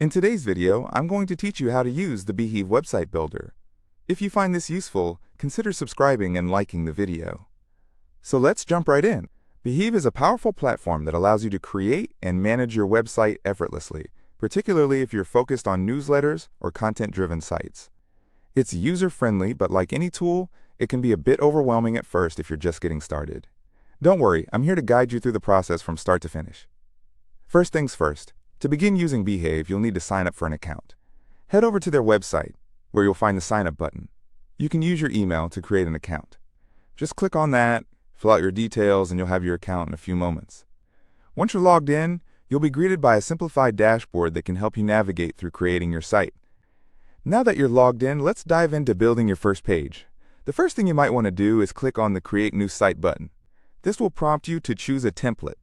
In today's video, I'm going to teach you how to use the Beehiiv website builder. If you find this useful, consider subscribing and liking the video. So let's jump right in. Beehiiv is a powerful platform that allows you to create and manage your website effortlessly, particularly if you're focused on newsletters or content-driven sites. It's user-friendly, but like any tool, it can be a bit overwhelming at first if you're just getting started. Don't worry, I'm here to guide you through the process from start to finish. First things first. To begin using Beehiiv, you'll need to sign up for an account. Head over to their website, where you'll find the Sign Up button. You can use your email to create an account. Just click on that, fill out your details, and you'll have your account in a few moments. Once you're logged in, you'll be greeted by a simplified dashboard that can help you navigate through creating your site. Now that you're logged in, let's dive into building your first page. The first thing you might want to do is click on the Create New Site button. This will prompt you to choose a template.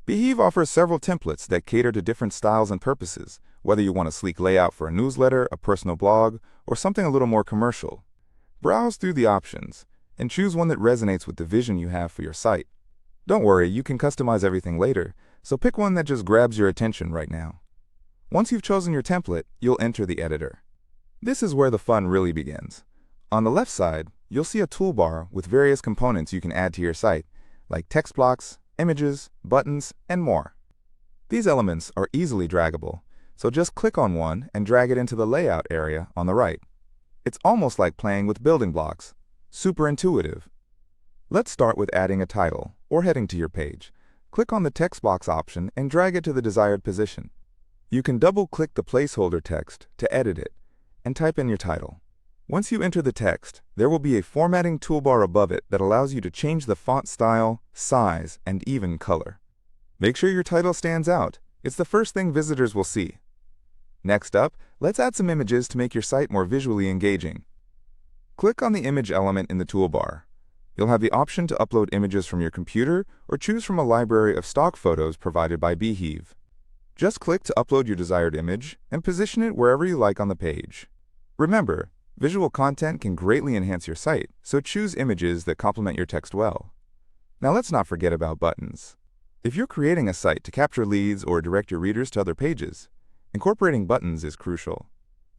Beehiiv offers several templates that cater to different styles and purposes, whether you want a sleek layout for a newsletter, a personal blog, or something a little more commercial. Browse through the options and choose one that resonates with the vision you have for your site. Don't worry, you can customize everything later, so pick one that just grabs your attention right now. Once you've chosen your template, you'll enter the editor. This is where the fun really begins. On the left side, you'll see a toolbar with various components you can add to your site, like text blocks, images, buttons, and more. These elements are easily draggable, so just click on one and drag it into the layout area on the right. It's almost like playing with building blocks. Super intuitive. Let's start with adding a title or heading to your page. Click on the text box option and drag it to the desired position. You can double-click the placeholder text to edit it and type in your title. Once you enter the text, there will be a formatting toolbar above it that allows you to change the font style, size, and even color. Make sure your title stands out. It's the first thing visitors will see. Next up, let's add some images to make your site more visually engaging. Click on the image element in the toolbar. You'll have the option to upload images from your computer or choose from a library of stock photos provided by Beehiiv. Just click to upload your desired image and position it wherever you like on the page. Remember, visual content can greatly enhance your site, so choose images that complement your text well. Now let's not forget about buttons. If you're creating a site to capture leads or direct your readers to other pages, incorporating buttons is crucial.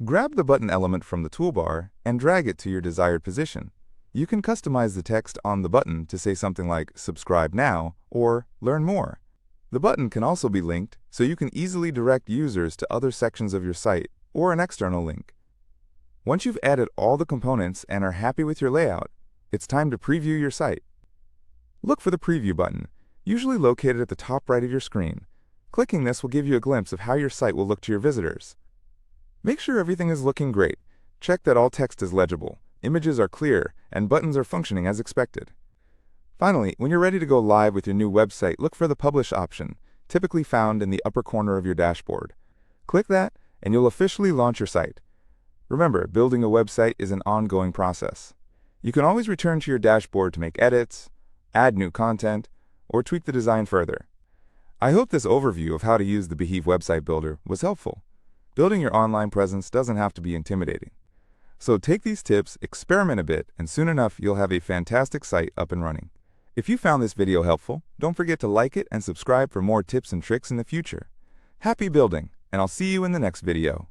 Grab the button element from the toolbar and drag it to your desired position. You can customize the text on the button to say something like "Subscribe now" or "Learn more." The button can also be linked, so you can easily direct users to other sections of your site or an external link. Once you've added all the components and are happy with your layout, it's time to preview your site. Look for the Preview button, usually located at the top right of your screen. Clicking this will give you a glimpse of how your site will look to your visitors. Make sure everything is looking great. Check that all text is legible, images are clear, and buttons are functioning as expected. Finally, when you're ready to go live with your new website, look for the Publish option, typically found in the upper corner of your dashboard. Click that, and you'll officially launch your site. Remember, building a website is an ongoing process. You can always return to your dashboard to make edits, add new content, or tweak the design further. I hope this overview of how to use the Beehiiv website builder was helpful. Building your online presence doesn't have to be intimidating. So take these tips, experiment a bit, and soon enough you'll have a fantastic site up and running. If you found this video helpful, don't forget to like it and subscribe for more tips and tricks in the future. Happy building, and I'll see you in the next video.